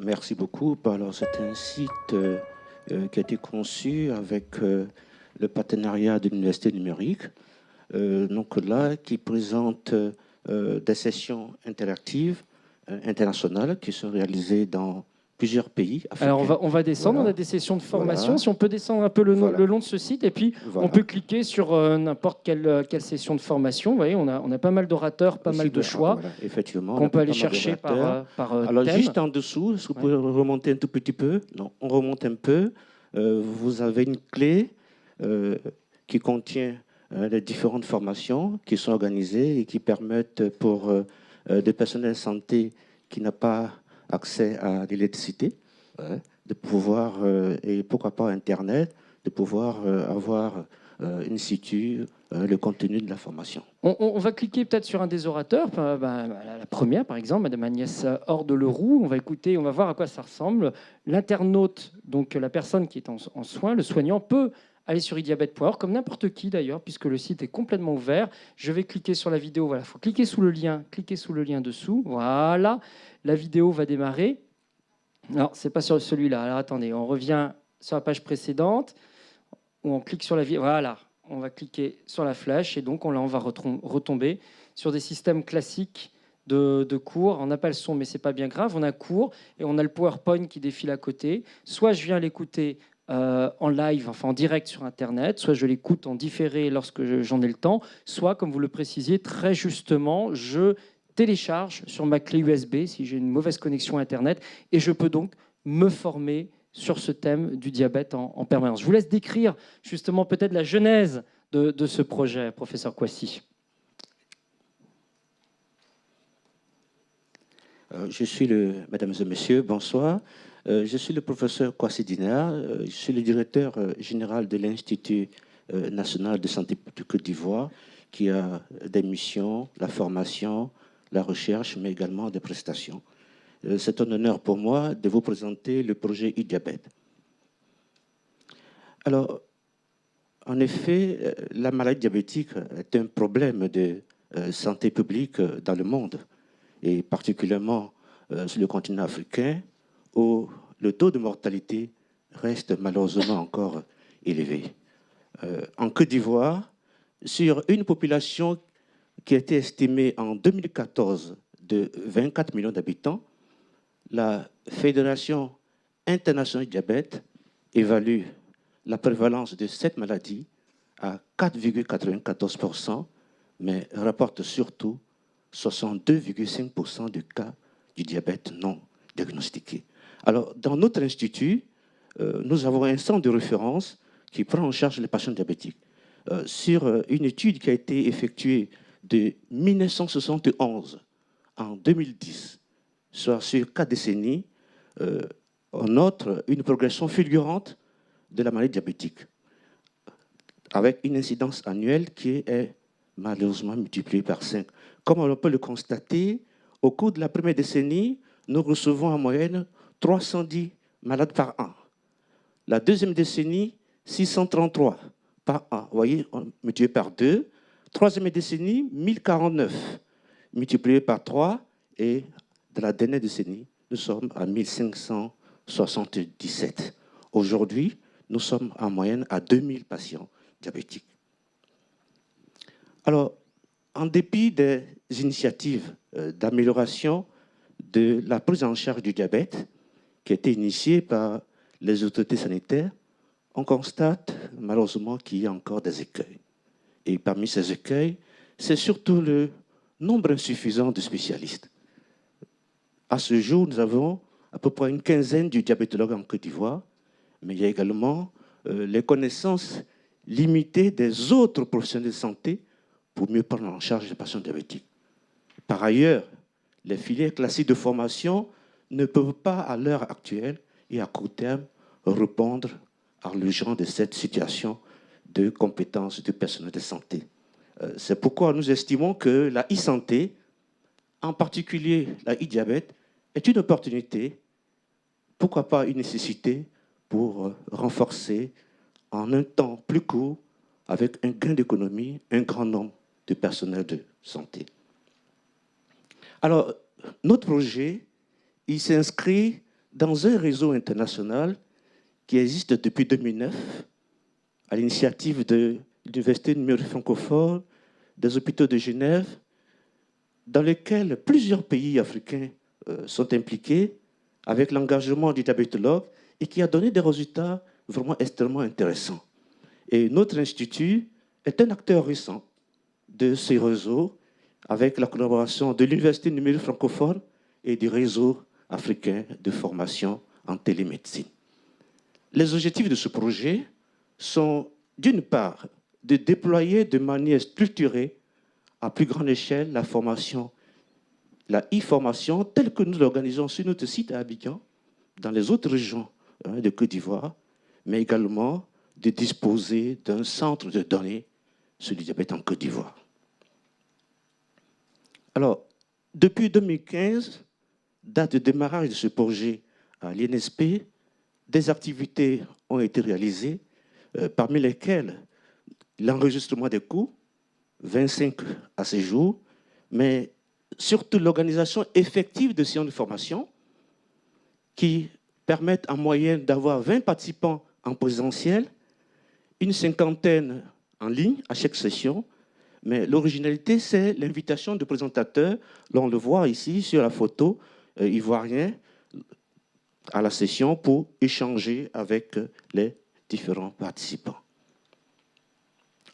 Merci beaucoup. Alors, c'est un site qui a été conçu avec le partenariat de l'Université numérique. Donc là, qui présente des sessions interactives internationales qui sont réalisées dans plusieurs pays africains. Alors on va descendre, Voilà. on a des sessions de formation. Voilà. Si on peut descendre un peu le Voilà. long de ce site, et puis Voilà. on peut cliquer sur n'importe quelle session de formation. Vous voyez, on a pas mal d'orateurs, pas mal de choix Voilà. Effectivement, qu'on peut aller chercher par Alors thème. juste en dessous, est-ce que vous pouvez remonter un tout petit peu? Non, on remonte un peu. Vous avez une clé qui contient les différentes formations qui sont organisées et qui permettent pour des personnels de santé qui n'ont pas accès à l'électricité, de pouvoir, et pourquoi pas Internet, de pouvoir avoir in situ le contenu de la formation. On va cliquer peut-être sur un des orateurs, la première par exemple, Madame Agnès Horde-Leroux. On va écouter, on va voir à quoi ça ressemble. L'internaute, donc la personne qui est en soins, le soignant, peut aller sur idiabet.org, comme n'importe qui d'ailleurs, puisque le site est complètement ouvert. Je vais cliquer sur la vidéo, voilà, il faut cliquer sous le lien dessous, voilà, la vidéo va démarrer. Alors, c'est pas sur celui-là, alors attendez, on revient sur la page précédente, où on clique sur la vidéo, voilà, on va cliquer sur la flèche, et donc on va retomber sur des systèmes classiques de cours. On n'a pas le son, mais c'est pas bien grave, on a cours, et on a le PowerPoint qui défile à côté. Soit je viens l'écouter en live, enfin en direct sur Internet, soit je l'écoute en différé lorsque j'en ai le temps, soit, comme vous le précisiez très justement, je télécharge sur ma clé USB si j'ai une mauvaise connexion Internet, et je peux donc me former sur ce thème du diabète en permanence. Je vous laisse décrire justement peut-être la genèse de ce projet, professeur Kouassi. Mesdames et messieurs, bonsoir. Je suis le professeur Kouassi Dinard. Je suis le directeur général de l'Institut national de santé de Côte d'Ivoire, qui a des missions, la formation, la recherche, mais également des prestations. C'est un honneur pour moi de vous présenter le projet iDiabète. Alors, en effet, la maladie diabétique est un problème de santé publique dans le monde, et particulièrement sur le continent africain, où le taux de mortalité reste malheureusement encore élevé. En Côte d'Ivoire, sur une population qui a été estimée en 2014 de 24 millions d'habitants, la Fédération internationale du diabète évalue la prévalence de cette maladie à 4,94%, mais rapporte surtout 62,5% de cas du diabète non diagnostiqué. Alors, dans notre institut, nous avons un centre de référence qui prend en charge les patients diabétiques. Sur une étude qui a été effectuée de 1971 en 2010, soit sur 4 décennies, on note une progression fulgurante de la maladie diabétique, avec une incidence annuelle qui est malheureusement multipliée par 5. Comme on peut le constater, au cours de la première décennie, nous recevons en moyenne 310 malades par an. La deuxième décennie, 633 par an. Vous voyez, multiplié par 2. Troisième décennie, 1049 multiplié par 3. Et dans la dernière décennie, nous sommes à 1577. Aujourd'hui, nous sommes en moyenne à 2000 patients diabétiques. Alors, en dépit des initiatives d'amélioration de la prise en charge du diabète qui a été initiée par les autorités sanitaires, on constate malheureusement qu'il y a encore des écueils. Et parmi ces écueils, c'est surtout le nombre insuffisant de spécialistes. À ce jour, nous avons à peu près une quinzaine de diabétologues en Côte d'Ivoire, mais il y a également les connaissances limitées des autres professionnels de santé pour mieux prendre en charge les patients diabétiques. Par ailleurs, les filières classiques de formation ne peuvent pas, à l'heure actuelle et à court terme, répondre à l'urgence de cette situation de compétences du personnel de santé. C'est pourquoi nous estimons que la e-santé, en particulier la e-diabète, est une opportunité, pourquoi pas une nécessité, pour renforcer en un temps plus court, avec un gain d'économie, un grand nombre de personnels de santé. Alors, notre projet, il s'inscrit dans un réseau international qui existe depuis 2009, à l'initiative de l'Université numérique francophone, des hôpitaux de Genève, dans lequel plusieurs pays africains sont impliqués avec l'engagement du diabétologue et qui a donné des résultats vraiment extrêmement intéressants. Et notre institut est un acteur récent de ces réseaux avec la collaboration de l'Université numérique francophone et du réseau africain de formation en télémédecine. Les objectifs de ce projet sont, d'une part, de déployer de manière structurée à plus grande échelle la formation, la e-formation telle que nous l'organisons sur notre site à Abidjan, dans les autres régions de Côte d'Ivoire, mais également de disposer d'un centre de données sur le diabète en Côte d'Ivoire. Alors, depuis 2015, date de démarrage de ce projet à l'INSP, des activités ont été réalisées, parmi lesquelles l'enregistrement des cours, 25 à ce jour, mais surtout l'organisation effective de séances de formation qui permettent en moyenne d'avoir 20 participants en présentiel, une cinquantaine en ligne à chaque session. Mais l'originalité, c'est l'invitation de présentateurs. Là, on le voit ici sur la photo, ivoirien, à la session pour échanger avec les différents participants.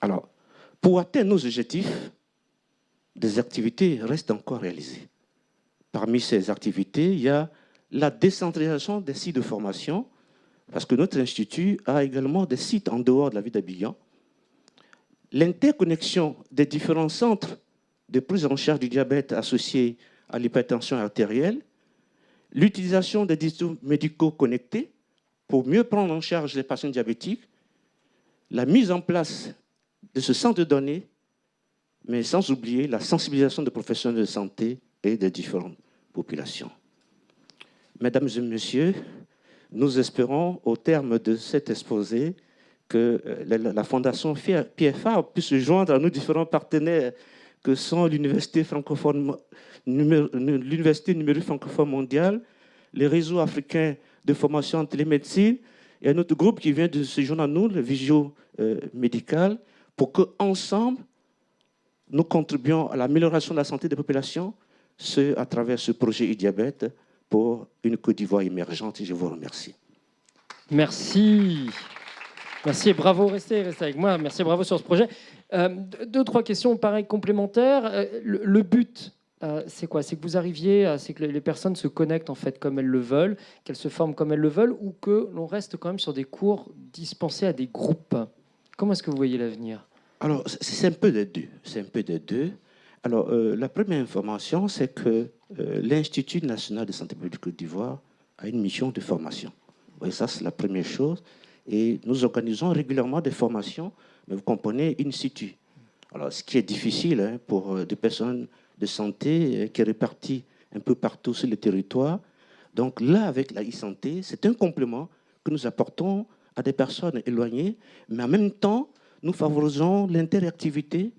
Alors, pour atteindre nos objectifs, des activités restent encore réalisées. Parmi ces activités, il y a la décentralisation des sites de formation, parce que notre institut a également des sites en dehors de la ville d'Abidjan. L'interconnexion des différents centres de prise en charge du diabète associés à l'hypertension artérielle, l'utilisation des dispositifs médicaux connectés pour mieux prendre en charge les patients diabétiques, la mise en place de ce centre de données, mais sans oublier la sensibilisation des professionnels de santé et des différentes populations. Mesdames et messieurs, nous espérons, au terme de cet exposé, que la Fondation PFA puisse se joindre à nos différents partenaires que sont l'Université francophone, l'Université numérique francophone mondiale, les réseaux africains de formation en télémédecine et un autre groupe qui vient de se joindre à nous, le Visio médical, pour qu'ensemble, nous contribuions à l'amélioration de la santé des populations, ce à travers ce projet e-diabète pour une Côte d'Ivoire émergente. Et je vous remercie. Merci. Merci et bravo, restez avec moi. Merci et bravo sur ce projet. Deux, trois questions pareilles complémentaires. Le but, c'est quoi? C'est que vous arriviez, c'est que les personnes se connectent en fait comme elles le veulent, qu'elles se forment comme elles le veulent, ou que l'on reste quand même sur des cours dispensés à des groupes. Comment est-ce que vous voyez l'avenir? Alors, c'est un peu des deux. C'est un peu des deux. Alors, la première information, c'est que l'Institut national de santé publique de Côte d'Ivoire a une mission de formation. Oui, ça, c'est la première chose. Et nous organisons régulièrement des formations, mais vous comprenez, in situ. Alors, ce qui est difficile pour des personnes de santé qui est réparties un peu partout sur le territoire. Donc là, avec la e-santé, c'est un complément que nous apportons à des personnes éloignées, mais en même temps, nous favorisons l'interactivité,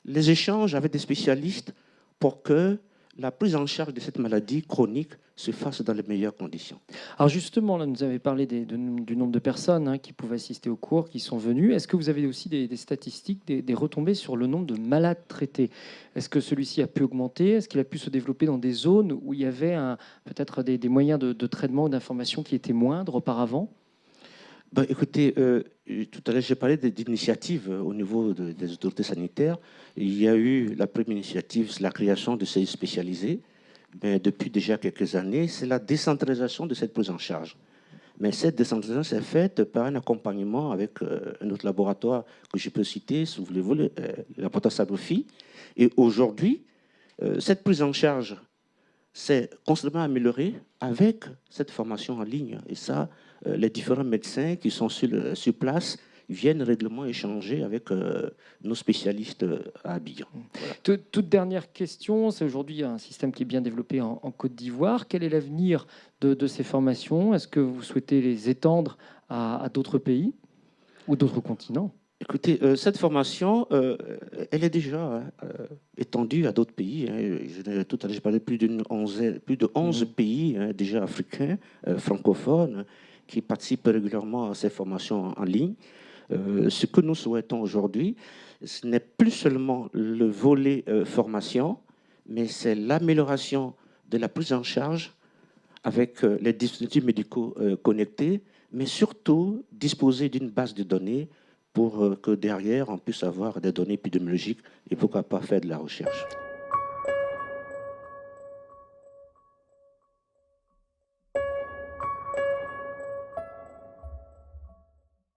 les échanges avec des spécialistes pour que la prise en charge de cette maladie chronique se fasse dans les meilleures conditions. Alors justement, là, vous avez parlé du nombre de personnes qui pouvaient assister aux cours, qui sont venues. Est-ce que vous avez aussi des statistiques, des retombées sur le nombre de malades traités? Est-ce que celui-ci a pu augmenter? Est-ce qu'il a pu se développer dans des zones où il y avait peut-être des moyens de traitement ou d'information qui étaient moindres auparavant? Ben, écoutez, tout à l'heure, j'ai parlé d'initiatives au niveau des autorités sanitaires. Il y a eu la première initiative, c'est la création de ces spécialisés. Mais depuis déjà quelques années, c'est la décentralisation de cette prise en charge. Mais cette décentralisation s'est faite par un accompagnement avec un autre laboratoire que je peux citer, si vous voulez, le laboratoire Sanofi. Et aujourd'hui, cette prise en charge s'est constamment améliorée avec cette formation en ligne. Et ça, les différents médecins qui sont sur place viennent régulièrement échanger avec nos spécialistes à Abidjan. Voilà. Toute dernière question, c'est aujourd'hui un système qui est bien développé en Côte d'Ivoire. Quel est l'avenir de ces formations? Est-ce que vous souhaitez les étendre à d'autres pays ou d'autres continents? Écoutez, cette formation, elle est déjà étendue à d'autres pays. Tout à l'heure, j'ai parlé de plus de 11 pays déjà africains, francophones, qui participent régulièrement à ces formations en ligne. Ce que nous souhaitons aujourd'hui, ce n'est plus seulement le volet formation, mais c'est l'amélioration de la prise en charge avec les dispositifs médicaux connectés, mais surtout disposer d'une base de données pour que derrière, on puisse avoir des données épidémiologiques et pourquoi pas faire de la recherche.